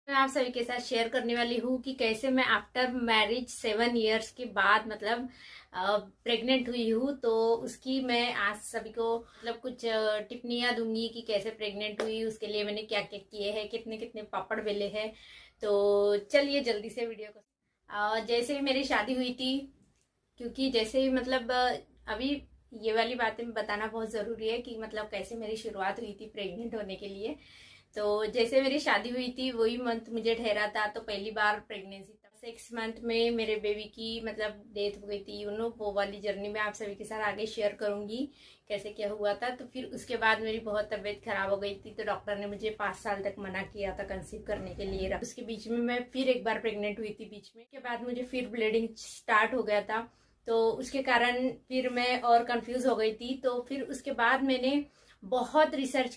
मैं आप सभी के साथ शेयर करने वाली हूँ कि कैसे मैं आफ्टर मैरिज 7 इयर्स के बाद मतलब प्रेग्नेंट हुई हूँ। तो उसकी मैं आज सभी को मतलब कुछ टिप्पणियाँ दूंगी कि कैसे प्रेग्नेंट हुई, उसके लिए मैंने क्या क्या किए हैं, कितने कितने पापड़ बेले हैं। तो चलिए जल्दी से वीडियो को जैसे ही मेरी शादी हुई थी, क्योंकि जैसे ही मतलब अभी ये वाली बातें बताना बहुत ज़रूरी है कि मतलब कैसे मेरी शुरुआत हुई थी प्रेग्नेंट होने के लिए। तो जैसे मेरी शादी हुई थी वही मंथ मुझे ठहरा था, तो पहली बार प्रेगनेंसी था। 6 मंथ में मेरे बेबी की मतलब डेथ हो गई थी। वो वाली जर्नी में आप सभी के साथ आगे शेयर करूंगी कैसे क्या हुआ था। तो फिर उसके बाद मेरी बहुत तबीयत खराब हो गई थी, तो डॉक्टर ने मुझे 5 साल तक मना किया था कंसीव करने के लिए। उसके बीच में मैं फिर एक बार प्रेग्नेंट हुई थी बीच में, के बाद मुझे फिर ब्लीडिंग स्टार्ट हो गया था। तो उसके कारण फिर मैं और कंफ्यूज हो गई थी। तो फिर उसके बाद मैंने बहुत रिसर्च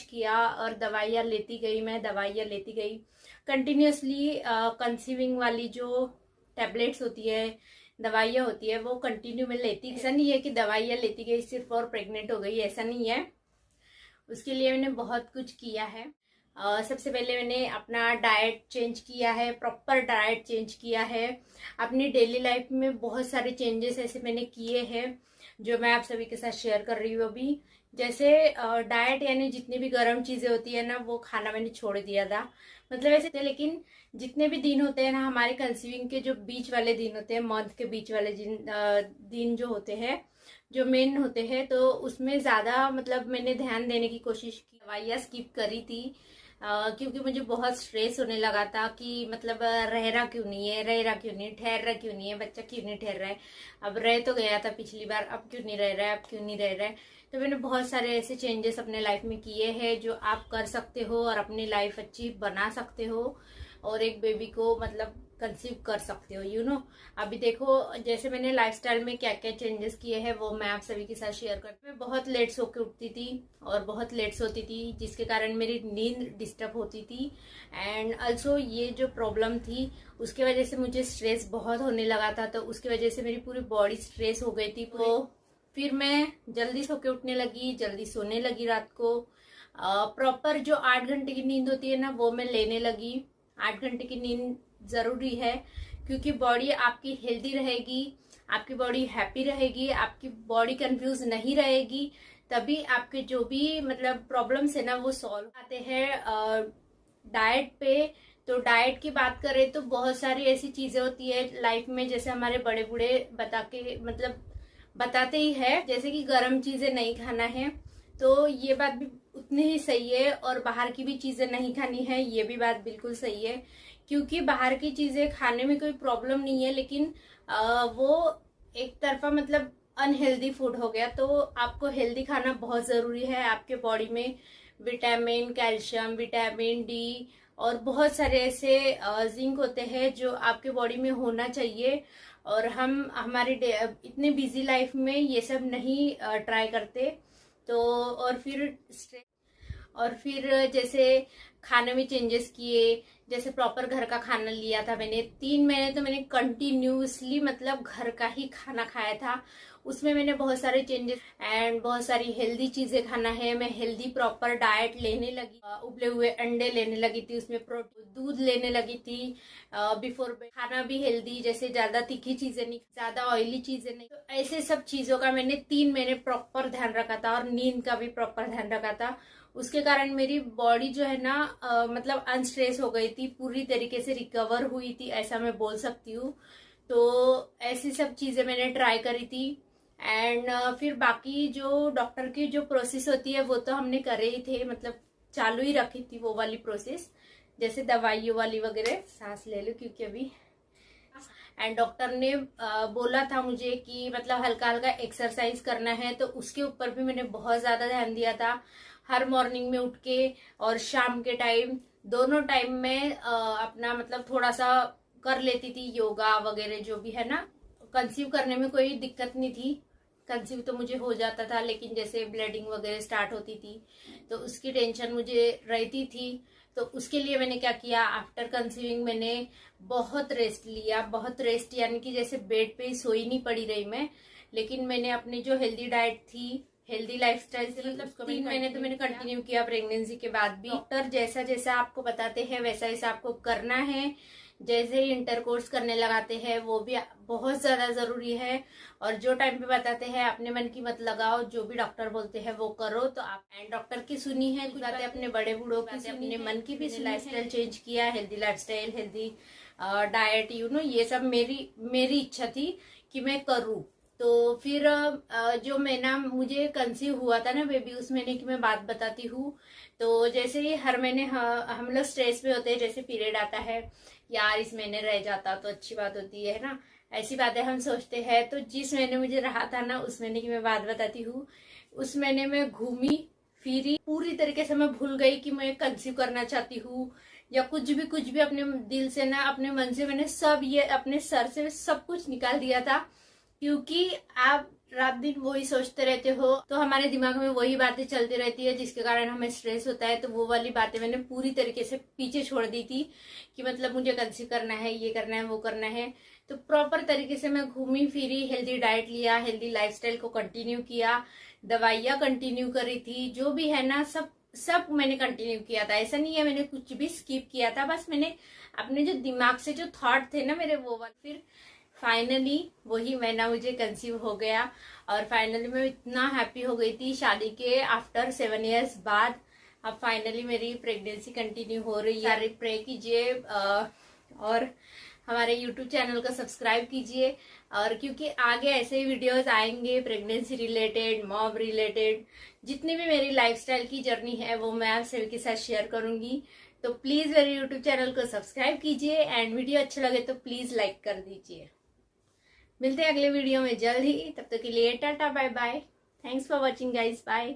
किया और दवाइयाँ लेती गई। मैं दवाइयाँ लेती गई कंटिन्यूसली। कंसीविंग वाली जो टैबलेट्स होती है, दवाइयाँ होती है, वो कंटिन्यू में लेती। ऐसा नहीं है कि दवाइयाँ लेती गई सिर्फ और प्रेग्नेंट हो गई, ऐसा नहीं है। उसके लिए मैंने बहुत कुछ किया है। सबसे पहले मैंने अपना डाइट चेंज किया है, प्रॉपर डाइट चेंज किया है। अपनी डेली लाइफ में बहुत सारे चेंजेस ऐसे मैंने किए हैं जो मैं आप सभी के साथ शेयर कर रही हूँ अभी। जैसे डाइट यानी जितनी भी गर्म चीजें होती है ना, वो खाना मैंने छोड़ दिया था। मतलब ऐसे थे, लेकिन जितने भी दिन होते हैं ना हमारे कंसीविंग के, जो बीच वाले दिन होते हैं, मंथ के बीच वाले दिन जो होते हैं, जो मेन होते हैं, तो उसमें ज़्यादा मतलब मैंने ध्यान देने की कोशिश की। दवाइयाँ स्किप करी थी क्योंकि मुझे बहुत स्ट्रेस होने लगा था कि मतलब रह रहा क्यों नहीं है, रह रहा क्यों नहीं, ठहर रहा क्यों नहीं है, बच्चा क्यों नहीं ठहर रहा है। अब रह तो गया था पिछली बार, अब क्यों नहीं रह रहा है, अब क्यों नहीं रह रहा है। तो मैंने बहुत सारे ऐसे चेंजेस अपने लाइफ में किए हैं जो आप कर सकते हो और अपनी लाइफ अच्छी बना सकते हो और एक बेबी को मतलब कंसीव कर सकते हो, अभी देखो जैसे मैंने लाइफस्टाइल में क्या क्या चेंजेस किए हैं वो मैं आप सभी के साथ शेयर करती हूँ। मैं बहुत लेट सो के उठती थी और बहुत लेट सोती थी, जिसके कारण मेरी नींद डिस्टर्ब होती थी। एंड ऑल्सो ये जो प्रॉब्लम थी उसके वजह से मुझे स्ट्रेस बहुत होने लगा था, तो उसकी वजह से मेरी पूरी बॉडी स्ट्रेस हो गई थी। तो फिर मैं जल्दी सो के उठने लगी, जल्दी सोने लगी रात को। प्रॉपर जो 8 घंटे की नींद होती है ना, वो मैं लेने लगी। 8 घंटे की नींद जरूरी है क्योंकि बॉडी आपकी हेल्दी रहेगी, आपकी बॉडी हैप्पी रहेगी, आपकी बॉडी कंफ्यूज नहीं रहेगी, तभी आपके जो भी मतलब प्रॉब्लम्स है ना वो सॉल्व आते हैं। डाइट पे, तो डाइट की बात करें तो बहुत सारी ऐसी चीजें होती है लाइफ में, जैसे हमारे बड़े बूढ़े बता के मतलब बताते ही है, जैसे कि गर्म चीजें नहीं खाना है। तो ये बात भी उतनी ही सही है, और बाहर की भी चीजें नहीं खानी है, ये भी बात बिल्कुल सही है। क्योंकि बाहर की चीजें खाने में कोई प्रॉब्लम नहीं है, लेकिन वो एक तरफा मतलब अनहेल्दी फूड हो गया। तो आपको हेल्दी खाना बहुत जरूरी है। आपके बॉडी में विटामिन, कैल्शियम, विटामिन डी और बहुत सारे ऐसे जिंक होते हैं जो आपके बॉडी में होना चाहिए। और हम हमारे इतने बिजी लाइफ में ये सब नहीं ट्राई करते। तो और फिर जैसे खाने में चेंजेस किए, जैसे प्रॉपर घर का खाना लिया था मैंने। 3 महीने तो मैंने कंटिन्यूसली मतलब घर का ही खाना खाया था। उसमें मैंने बहुत सारे चेंजेस एंड बहुत सारी हेल्दी चीजें खाना है। मैं हेल्दी प्रॉपर डाइट लेने लगी, उबले हुए अंडे लेने लगी थी, उसमें प्रोटीन, दूध लेने लगी थी। बिफोर खाना भी हेल्दी, जैसे ज्यादा तीखी चीजें नहीं, ज्यादा ऑयली चीजें नहीं। तो ऐसे सब चीजों का मैंने 3 महीने प्रॉपर ध्यान रखा था, और नींद का भी प्रॉपर ध्यान रखा था। उसके कारण मेरी बॉडी जो है ना मतलब अनस्ट्रेस हो गई थी, पूरी तरीके से रिकवर हुई थी, ऐसा मैं बोल सकती हूँ। तो ऐसी सब चीजें मैंने ट्राई करी थी। एंड फिर बाकी जो डॉक्टर की जो प्रोसेस होती है वो तो हमने करे ही थे, मतलब चालू ही रखी थी वो वाली प्रोसेस, जैसे दवाइयों वाली वगैरह। सांस ले लो क्योंकि अभी एंड डॉक्टर ने बोला था मुझे कि मतलब हल्का हल्का एक्सरसाइज करना है, तो उसके ऊपर भी मैंने बहुत ज्यादा ध्यान दिया था। हर मॉर्निंग में उठ के और शाम के टाइम, दोनों टाइम में अपना मतलब थोड़ा सा कर लेती थी योगा वगैरह जो भी है ना। कंसीव करने में कोई दिक्कत नहीं थी, कंसीव तो मुझे हो जाता था, लेकिन जैसे ब्लीडिंग वगैरह स्टार्ट होती थी तो उसकी टेंशन मुझे रहती थी। तो उसके लिए मैंने क्या किया, आफ्टर कंसीविंग मैंने बहुत रेस्ट लिया। बहुत रेस्ट यानी कि जैसे बेड पे ही सोई नहीं पड़ी रही मैं, लेकिन मैंने अपनी जो हेल्दी डाइट थी, हेल्दी लाइफस्टाइल से, मतलब 3 महीने तो मैंने कंटिन्यू किया प्रेगनेंसी के बाद भी। डॉक्टर जैसा जैसा आपको बताते हैं वैसा वैसा आपको करना है। जैसे ही इंटरकोर्स करने लगाते हैं वो भी बहुत ज्यादा जरूरी है। और जो टाइम पे बताते हैं अपने मन की मत लगाओ, जो भी डॉक्टर बोलते हैं वो करो। तो आप एंड डॉक्टर की सुनी है, कुछ बातें अपने बड़े बूढ़ों की सुनी, अपने मन की भी, लाइफस्टाइल चेंज किया, हेल्दी लाइफस्टाइल, हेल्दी डाइट, ये सब मेरी इच्छा थी कि मैं करूँ। तो फिर जो महीना मुझे कंसीव हुआ था ना बेबी, उस महीने की मैं बात बताती हूँ। तो जैसे ही हर महीने हम लोग स्ट्रेस में होते हैं, जैसे पीरियड आता है, यार इस महीने रह जाता तो अच्छी बात होती है ना, ऐसी बातें हम सोचते हैं। तो जिस महीने मुझे रहा था ना, उस महीने की मैं बात बताती हूँ। उस महीने में घूमी फिरी, पूरी तरीके से मैं भूल गई कि मैं कंसीव करना चाहती हूँ या कुछ भी अपने दिल से ना, अपने मन से मैंने सब ये अपने सर से सब कुछ निकाल दिया था। क्योंकि आप रात दिन वही सोचते रहते हो तो हमारे दिमाग में वही बातें चलती रहती है, जिसके कारण हमें स्ट्रेस होता है। तो वो वाली बातें मैंने पूरी तरीके से पीछे छोड़ दी थी कि मतलब मुझे कंसीव करना है, ये करना है, वो करना है। तो प्रॉपर तरीके से मैं घूमी फिरी, हेल्दी डाइट लिया, हेल्दी लाइफस्टाइल को कंटिन्यू किया, दवाइयाँ कंटिन्यू करी थी, जो भी है ना सब मैंने कंटिन्यू किया था। ऐसा नहीं है मैंने कुछ भी स्किप किया था, बस मैंने अपने जो दिमाग से जो थॉट थे ना मेरे, वो फिर फाइनली वही महीना मुझे कंसीव हो गया। और फाइनली मैं इतना हैप्पी हो गई थी शादी के आफ्टर 7 इयर्स बाद। अब फाइनली मेरी प्रेगनेंसी कंटिन्यू हो रही है। सारे प्रे कीजिए और हमारे यूट्यूब चैनल को सब्सक्राइब कीजिए। और क्योंकि आगे ऐसे ही वीडियोस आएंगे प्रेगनेंसी रिलेटेड, मॉम रिलेटेड, जितनी भी मेरी लाइफस्टाइल की जर्नी है वो मैं आप सभी के साथ शेयर करूंगी। तो प्लीज मेरे यूट्यूब चैनल को सब्सक्राइब कीजिए एंड वीडियो अच्छा लगे तो प्लीज लाइक कर दीजिए। मिलते हैं अगले वीडियो में जल्द ही, तब तक के लिए tata bye bye. Thanks for watching guys, bye.